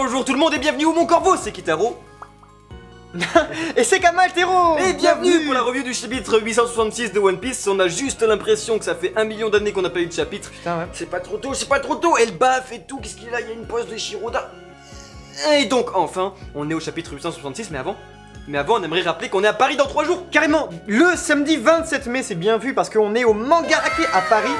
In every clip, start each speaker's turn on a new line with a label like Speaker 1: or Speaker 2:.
Speaker 1: bonjour tout le monde et bienvenue au Mon Corvo, c'est Kitaro.
Speaker 2: Et c'est Kamal Tero.
Speaker 1: Et bienvenue pour la review du chapitre 866 de One Piece. On a juste l'impression que ça fait 1 million d'années qu'on n'a pas eu de chapitre.
Speaker 2: Putain ouais.
Speaker 1: C'est pas trop tôt, c'est pas trop tôt. Et le baf et tout, qu'est-ce qu'il a? Il y a une pause de Shiroda. Et donc enfin, on est au chapitre 866, mais avant, on aimerait rappeler qu'on est à Paris dans 3 jours.
Speaker 2: Carrément, le samedi 27 mai, c'est bien vu parce qu'on est au Mangarake à Paris.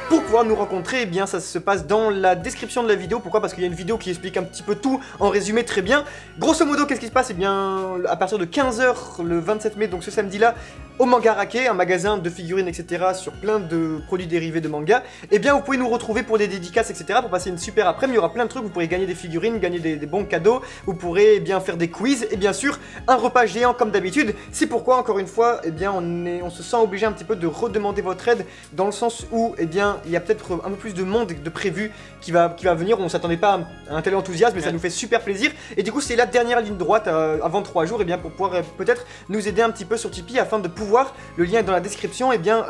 Speaker 2: Pour pouvoir nous rencontrer, eh bien ça se passe dans la description de la vidéo. Pourquoi? Parce qu'il y a une vidéo qui explique un petit peu tout en résumé très bien. Grosso modo, qu'est-ce qui se passe? Eh bien, à partir de 15h le 27 mai, donc ce samedi-là, au Mangarake, un magasin de figurines, etc., sur plein de produits dérivés de manga, eh bien vous pouvez nous retrouver pour des dédicaces, etc., pour passer une super après-midi. Il y aura plein de trucs, vous pourrez gagner des figurines, gagner des bons cadeaux, vous pourrez eh bien faire des quiz, et bien sûr, un repas géant comme d'habitude. C'est pourquoi, encore une fois, eh bien on se sent obligé un petit peu de redemander votre aide, dans le sens où, eh bien, il y a peut-être un peu plus de monde de prévu qui va venir. On s'attendait pas à un tel enthousiasme, mais ça nous fait super plaisir. Et du coup, c'est la dernière ligne droite avant 3 jours, et bien pour pouvoir peut-être nous aider un petit peu sur Tipeee afin de pouvoir, le lien est dans la description, et bien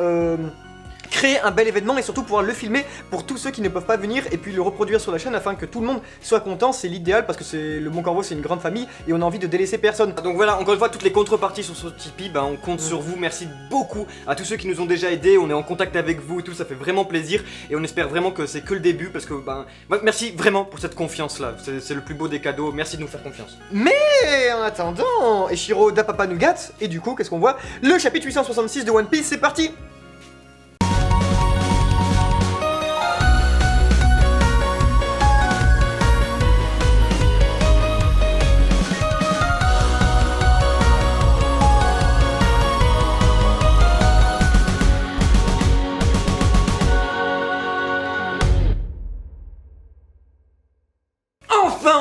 Speaker 2: créer un bel événement et surtout pouvoir le filmer pour tous ceux qui ne peuvent pas venir et puis le reproduire sur la chaîne afin que tout le monde soit content. C'est l'idéal parce que le Mon Corvo c'est une grande famille et on a envie de délaisser personne.
Speaker 1: Donc voilà, encore une fois, toutes les contreparties sur ce Tipeee, on compte sur vous. Merci beaucoup à tous ceux qui nous ont déjà aidés. On est en contact avec vous et tout, ça fait vraiment plaisir. Et on espère vraiment que c'est que le début parce que merci vraiment pour cette confiance là. C'est le plus beau des cadeaux. Merci de nous faire confiance.
Speaker 2: Mais en attendant, Eshiro da Papa Nougat, et du coup, qu'est-ce qu'on voit? Le chapitre 866 de One Piece, c'est parti!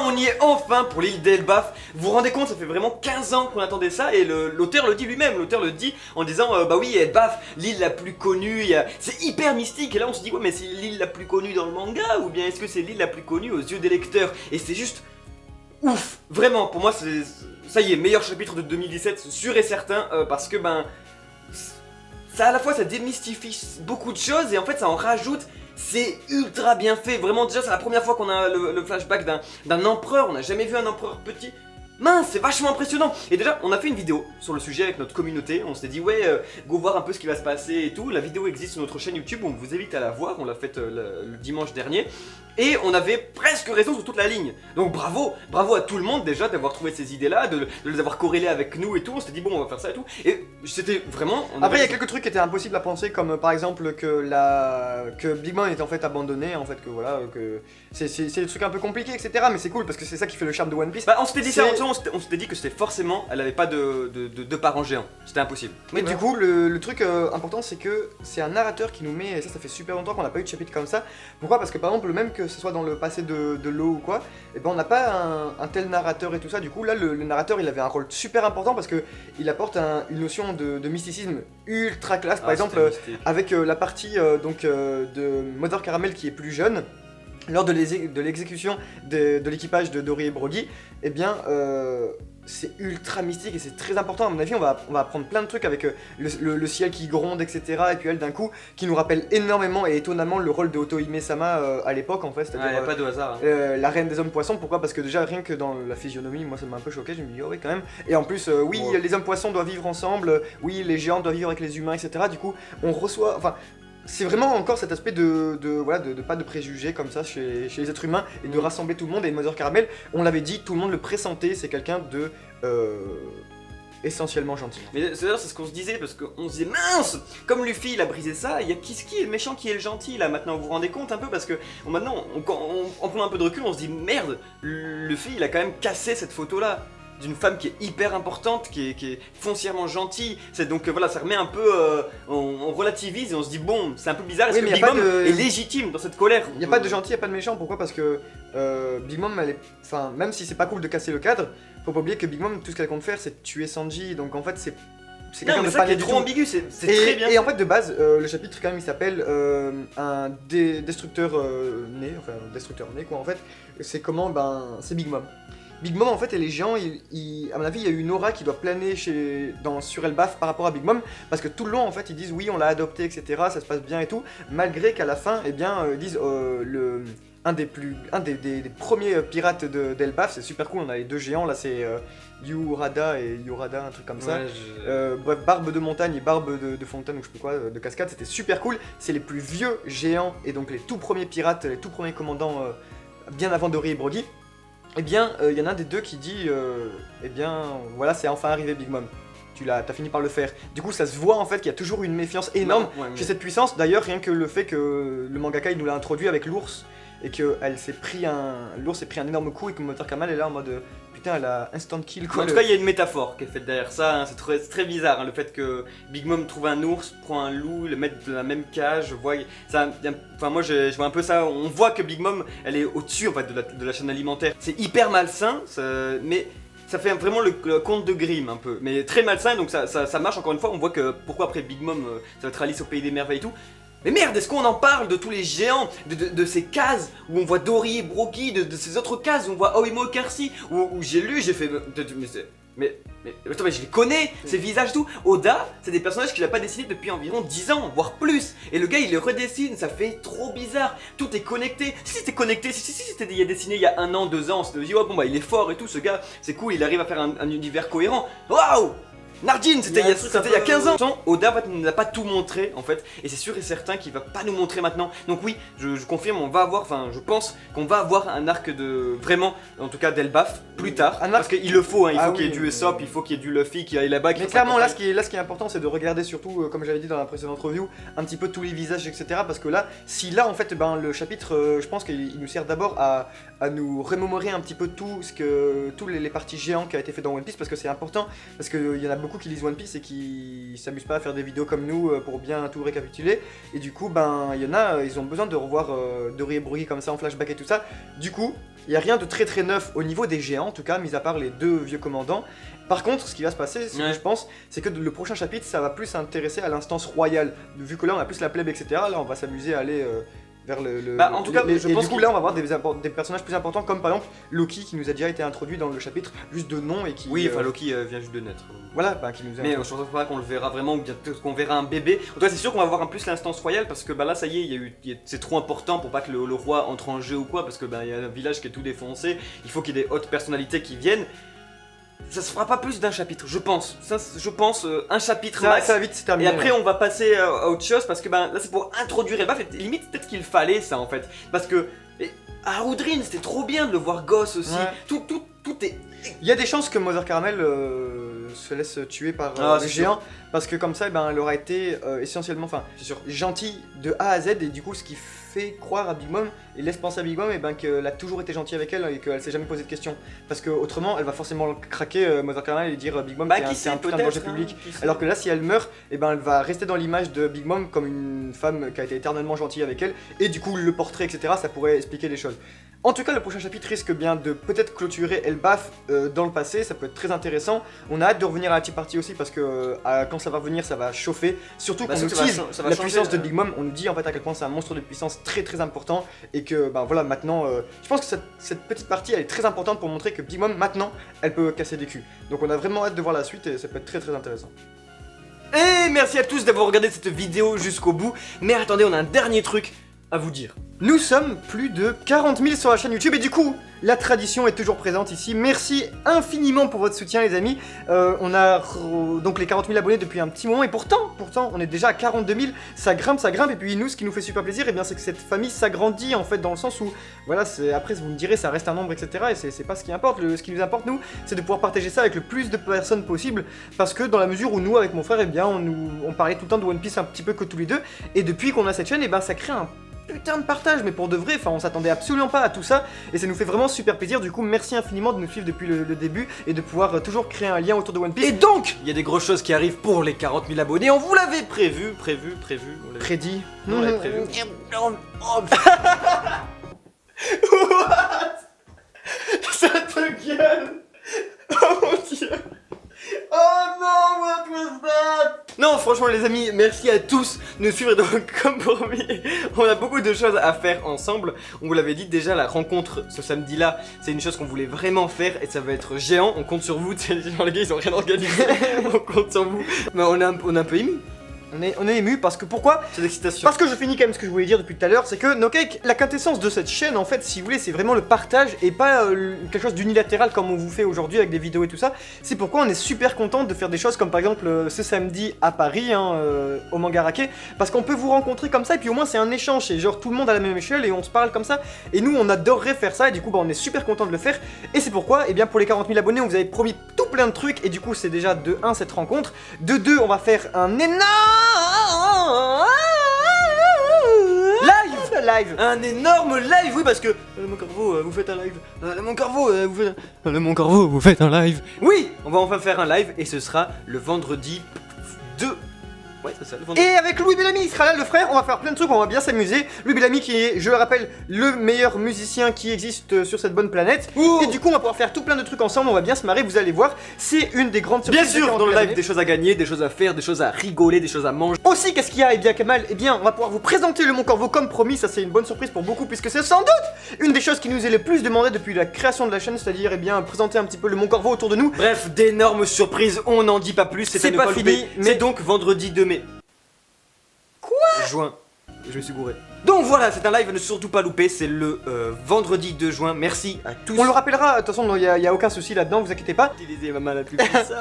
Speaker 1: On y est enfin pour l'île d'Elbaf. Vous vous rendez compte, ça fait vraiment 15 ans qu'on attendait ça et l'auteur le dit lui-même. L'auteur le dit en disant bah oui, Elbaf, l'île la plus connue, c'est hyper mystique. Et là on se dit ouais mais c'est l'île la plus connue dans le manga ou bien est-ce que c'est l'île la plus connue aux yeux des lecteurs? Et c'est juste ouf, vraiment pour moi c'est ça y est, meilleur chapitre de 2017 sûr et certain parce que ça à la fois ça démystifie beaucoup de choses et en fait ça en rajoute. C'est ultra bien fait, vraiment déjà c'est la première fois qu'on a le flashback d'un empereur, on n'a jamais vu un empereur petit. Mince, c'est vachement impressionnant. Et déjà, on a fait une vidéo sur le sujet avec notre communauté. On s'est dit, ouais, go voir un peu ce qui va se passer et tout. La vidéo existe sur notre chaîne YouTube, on vous invite à la voir. On l'a faite le dimanche dernier. Et on avait presque raison sur toute la ligne. Donc bravo à tout le monde déjà d'avoir trouvé ces idées-là, de les avoir corrélées avec nous et tout. On s'est dit, bon, on va faire ça et tout. Et c'était vraiment...
Speaker 2: Après, il y a quelques trucs qui étaient impossibles à penser, comme par exemple que Big Mom est en fait abandonné, en fait, que voilà, que c'est des trucs un peu compliqués, etc. Mais c'est cool parce que c'est ça qui fait le charme de One Piece.
Speaker 1: On s'était dit ça, on s'était dit que c'était forcément, elle avait pas de parents géants, c'était impossible.
Speaker 2: Mais du coup, le truc important, c'est que c'est un narrateur qui nous met, et ça fait super longtemps qu'on n'a pas eu de chapitre comme ça. Pourquoi? Parce que par exemple, même que ce soit dans le passé de l'eau ou quoi, et ben on n'a pas un tel narrateur et tout ça. Du coup, là, le narrateur, il avait un rôle super important parce que il apporte une notion de mysticisme ultra classe. Par exemple, avec la partie de Mother Caramel qui est plus jeune. Lors de l'exécution de l'équipage de Dory et Broggy, eh bien, c'est ultra mystique et c'est très important. À mon avis, on va apprendre plein de trucs avec le ciel qui gronde, etc. Et puis elle, d'un coup, qui nous rappelle énormément et étonnamment le rôle de Otohime-sama à l'époque, en fait.
Speaker 1: C'est-à-dire, y a pas de hasard.
Speaker 2: La reine des hommes poissons. Pourquoi? Parce que déjà, rien que dans la physionomie, moi, ça m'a un peu choqué. Je me dis, oh oui, quand même. Et en plus, oui, les hommes poissons doivent vivre ensemble. Oui, les géants doivent vivre avec les humains, etc. Du coup, on reçoit... Enfin, c'est vraiment encore cet aspect de pas de préjugés comme ça chez les êtres humains et de rassembler tout le monde. Et Mother Caramel, on l'avait dit, tout le monde le pressentait, c'est quelqu'un de essentiellement gentil.
Speaker 1: Mais d'ailleurs c'est ce qu'on se disait parce qu'on se disait mince, comme Luffy il a brisé ça, il y a qui est le méchant, qui est le gentil là maintenant, vous vous rendez compte un peu parce que maintenant en prenant un peu de recul on se dit merde, Luffy il a quand même cassé cette photo là. D'une femme qui est hyper importante, qui est foncièrement gentille. C'est donc voilà, ça remet un peu, on relativise et on se dit bon, c'est un peu bizarre. Est-ce que Big Mom est légitime dans cette colère?
Speaker 2: Il n'y a pas de gentil, il n'y a pas de méchant. Pourquoi? Parce que Big Mom, même si c'est pas cool de casser le cadre, faut pas oublier que Big Mom, tout ce qu'elle compte faire, c'est tuer Sanji. Donc en fait, c'est
Speaker 1: quelqu'un de pas trop ambigu, c'est très bien.
Speaker 2: Et en fait, de base, le chapitre quand même, il s'appelle un destructeur né, enfin un destructeur né quoi. En fait, c'est comment? C'est Big Mom. Big Mom en fait et les géants, à mon avis il y a eu une aura qui doit planer sur Elbaf par rapport à Big Mom parce que tout le long en fait ils disent oui on l'a adopté etc, ça se passe bien et tout, malgré qu'à la fin eh bien ils disent des premiers pirates d'Elbaf, c'est super cool, on a les 2 géants, là c'est Yurada et Yorada, un truc comme ça. Bref, barbe de montagne et barbe de fontaine ou je sais plus quoi, de cascade, c'était super cool. C'est les plus vieux géants et donc les tout premiers pirates, les tout premiers commandants bien avant Dory et Broggy. Eh bien, y en a un des deux qui dit, eh bien, voilà, c'est enfin arrivé Big Mom. T'as fini par le faire. Du coup, ça se voit en fait qu'il y a toujours une méfiance énorme chez cette puissance. D'ailleurs, rien que le fait que le mangaka il nous l'a introduit avec l'ours et que l'ours s'est pris un énorme coup et que Motor Kamal est là en mode putain, elle a instant kill quoi.
Speaker 1: En tout cas, il y a une métaphore qui est faite derrière ça. Hein. C'est très bizarre hein, le fait que Big Mom trouve un ours, prend un loup, le met dans la même cage. Enfin, moi, je vois un peu ça. On voit que Big Mom, elle est au-dessus en fait de la chaîne alimentaire. C'est hyper malsain, mais ça fait vraiment le conte de Grimm un peu, mais très malsain, donc ça marche encore une fois. On voit que pourquoi après Big Mom, ça va être Alice au pays des merveilles et tout. Mais merde, est-ce qu'on en parle de tous les géants, de ces cases où on voit Dory et Broggy, de ces autres cases où on voit Oimo et Kersi, où j'ai lu, j'ai fait... Mais attends, mais je les connais, ces visages et tout. Oda, c'est des personnages qu'il a pas dessinés depuis environ 10 ans, voire plus. Et le gars, il les redessine, ça fait trop bizarre. Tout est connecté. Si c'était connecté, si c'était dessiné il y a 1 an, 2 ans, on s'était dit, oh bon bah il est fort et tout, ce gars, c'est cool, il arrive à faire un univers cohérent. Waouh! Nardine, c'était il y a 15 ans. Oda ne nous a pas tout montré en fait, et c'est sûr et certain qu'il va pas nous montrer maintenant. Donc oui, je confirme, je pense qu'on va avoir un arc de vraiment, en tout cas d'Elbaf plus tard, parce qu'il le faut, hein, il faut qu'il y ait du Usopp, il faut qu'il y ait du Luffy qui aille là-bas.
Speaker 2: Mais clairement là, ce qui est important, c'est de regarder surtout, comme j'avais dit dans la précédente review, un petit peu tous les visages, etc. Parce que là, en fait, le chapitre, je pense qu'il nous sert d'abord à nous remémorer un petit peu tous les parties géantes qui a été fait dans One Piece, parce que c'est important, parce qu'il y en a beaucoup qui lisent One Piece et qui s'amusent pas à faire des vidéos comme nous pour bien tout récapituler, et du coup il y en a, ils ont besoin de revoir Dory et Broggy comme ça en flashback et tout ça. Du coup il y a rien de très neuf au niveau des géants, en tout cas mis à part les 2 vieux commandants. Par contre, ce qui va se passer, je pense, c'est que le prochain chapitre, ça va plus s'intéresser à l'instance royale, vu que là on a plus la plèbe, etc. Là on va s'amuser à aller vers
Speaker 1: en tout cas, je pense
Speaker 2: du coup là on va voir des personnages plus importants, comme par exemple Loki qui nous a déjà été introduit dans le chapitre juste de nom et qui...
Speaker 1: Oui, enfin Loki vient juste de naître.
Speaker 2: Voilà, qui nous a...
Speaker 1: Mais je pense pas qu'on le verra vraiment, ou bien qu'on verra un bébé. En tout cas, c'est sûr qu'on va voir en plus l'instance royale, parce que là ça y est, c'est trop important pour pas que le roi entre en jeu ou quoi, parce que il y a un village qui est tout défoncé, il faut qu'il y ait des hautes personnalités qui viennent. Ça se fera pas plus d'un chapitre, je pense. Un chapitre max.
Speaker 2: Ça va vite se terminer.
Speaker 1: Et après, on va passer à autre chose, parce que là, c'est pour introduire Elbaf. Et limite, peut-être qu'il fallait ça en fait. Parce que Harudrin, c'était trop bien de le voir gosse aussi.
Speaker 2: Ouais.
Speaker 1: Tout est.
Speaker 2: Il y a des chances que Mother Caramel se laisse tuer par les géants, parce que comme ça, elle aura été essentiellement, gentille de A à Z, et du coup, ce qui fait croire à Big Mom et laisse penser à Big Mom qu'elle a toujours été gentille avec elle et qu'elle s'est jamais posé de questions, parce que autrement elle va forcément craquer Mother Caramel et dire Big Mom c'est un putain de danger public, alors que là si elle meurt, elle va rester dans l'image de Big Mom comme une femme qui a été éternellement gentille avec elle, et du coup le portrait etc ça pourrait expliquer les choses. En tout cas, le prochain chapitre risque bien de peut-être clôturer Elbaf dans le passé, ça peut être très intéressant. On a hâte de revenir à la Tea Party aussi, parce que quand ça va revenir, ça va chauffer. Surtout qu'on utilise la puissance de Big Mom, on nous dit en fait à quel point c'est un monstre de puissance très important, et que voilà, maintenant, je pense que cette petite partie elle est très importante pour montrer que Big Mom maintenant, elle peut casser des culs. Donc on a vraiment hâte de voir la suite et ça peut être très intéressant.
Speaker 1: Et merci à tous d'avoir regardé cette vidéo jusqu'au bout, mais attendez, on a un dernier truc à vous dire.
Speaker 2: Nous sommes plus de 40 000 sur la chaîne YouTube, et du coup, la tradition est toujours présente ici. Merci infiniment pour votre soutien, les amis. On a donc les 40 000 abonnés depuis un petit moment, et pourtant, on est déjà à 42 000. Ça grimpe, et puis nous, ce qui nous fait super plaisir, c'est que cette famille s'agrandit en fait, dans le sens où, voilà, après vous me direz, ça reste un nombre, etc. Et c'est pas ce qui importe. Ce qui nous importe, nous, c'est de pouvoir partager ça avec le plus de personnes possible, parce que dans la mesure où nous, avec mon frère, on parlait tout le temps de One Piece un petit peu que tous les deux, et depuis qu'on a cette chaîne, ça crée un putain de partage, mais pour de vrai, on s'attendait absolument pas à tout ça, et ça nous fait vraiment super plaisir. Du coup, merci infiniment de nous suivre depuis le début, et de pouvoir toujours créer un lien autour de One Piece.
Speaker 1: Et donc, il y a des grosses choses qui arrivent pour les 40 000 abonnés, on vous l'avait prévu,
Speaker 2: prédit.
Speaker 1: On l'avait prévu. Ça te gueule. Oh mon dieu. Oh non, what was that? Non, franchement les amis, merci à tous de nous suivre, donc comme promis, on a beaucoup de choses à faire ensemble. On vous l'avait dit déjà, la rencontre ce samedi là, c'est une chose qu'on voulait vraiment faire, et ça va être géant, on compte sur vous. Genre les gars ils ont rien organisé, on compte sur vous. Mais on est un peu émus.
Speaker 2: On est ému parce que pourquoi?
Speaker 1: C'est l'excitation.
Speaker 2: Parce que je finis quand même ce que je voulais dire depuis tout à l'heure, c'est que NoCake, la quintessence de cette chaîne en fait, si vous voulez, c'est vraiment le partage et pas quelque chose d'unilatéral comme on vous fait aujourd'hui avec des vidéos et tout ça. C'est pourquoi on est super content de faire des choses comme par exemple ce samedi à Paris, hein, au Mangarake, parce qu'on peut vous rencontrer comme ça et puis au moins c'est un échange, c'est genre tout le monde à la même échelle et on se parle comme ça. Et nous on adorerait faire ça et du coup bah, on est super content de le faire. Et c'est pourquoi, et bien pour les 40 000 abonnés, on vous avait promis tout plein de trucs et du coup c'est déjà de 1 cette rencontre, de 2 on va faire un énorme live.
Speaker 1: Un énorme live, oui, parce que mon corbeau, vous faites un live. Mon corbeau, vous faites mon corbeau, vous faites un live. Oui, on va enfin faire un live et ce sera le vendredi 2. Ouais, c'est ça, le vendredi.
Speaker 2: Et avec Louis Bellamy, il sera là, le frère, on va faire plein de trucs, on va bien s'amuser. Louis Bellamy qui est, je le rappelle, le meilleur musicien qui existe sur cette bonne planète.
Speaker 1: Ouh.
Speaker 2: Et du coup, on va pouvoir faire tout plein de trucs ensemble, on va bien se marrer, vous allez voir. C'est une des grandes surprises.
Speaker 1: Bien sûr,
Speaker 2: de
Speaker 1: dans le live,
Speaker 2: l'année.
Speaker 1: des choses à gagner, des choses à faire, des choses à rigoler, des choses à manger.
Speaker 2: Aussi, qu'est-ce qu'il y a? Eh bien, Kamal, eh bien, on va pouvoir vous présenter le Mon Corbeau comme promis. Ça, c'est une bonne surprise pour beaucoup, puisque c'est sans doute une des choses qui nous est le plus demandé depuis la création de la chaîne, c'est-à-dire, eh bien, présenter un petit peu le Mon Corbeau autour de nous.
Speaker 1: Bref, d'énormes surprises, on n'en dit pas plus,
Speaker 2: C'est
Speaker 1: à ne
Speaker 2: pas
Speaker 1: louper.
Speaker 2: fini, mais-
Speaker 1: C'est donc vendredi 2 mai. Juin. Je me suis gouré. Donc voilà, c'est un live à ne surtout pas louper, c'est le vendredi 2 juin. Merci à tous.
Speaker 2: On le rappellera, de toute façon, il y a aucun souci là-dedans, vous inquiétez pas.
Speaker 1: Utilisez ma main la plus puissante.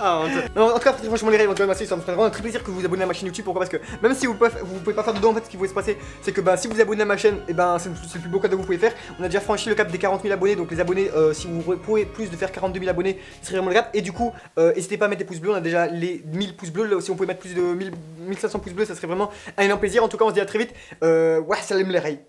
Speaker 2: Non, en tout cas, franchement, les rêves, merci, ça me ferait vraiment un très plaisir que vous vous abonnez à ma chaîne YouTube. Pourquoi? Parce que même si vous pouvez pas faire dedans, en fait, ce qui va se passer, c'est que bah, si vous vous abonnez à ma chaîne, et ben c'est le plus beau cadeau que vous pouvez faire. On a déjà franchi le cap des 40 000 abonnés, donc les abonnés, si vous pouvez plus de faire 42 000 abonnés, ce serait vraiment le cap. Et du coup, n'hésitez pas à mettre des pouces bleus, on a déjà les 1000 pouces bleus. Là, si on pouvait mettre plus de 1500 pouces bleus, ça serait vraiment un énorme plaisir. En tout cas, on se dit à très vite. Ouais, salam les rails.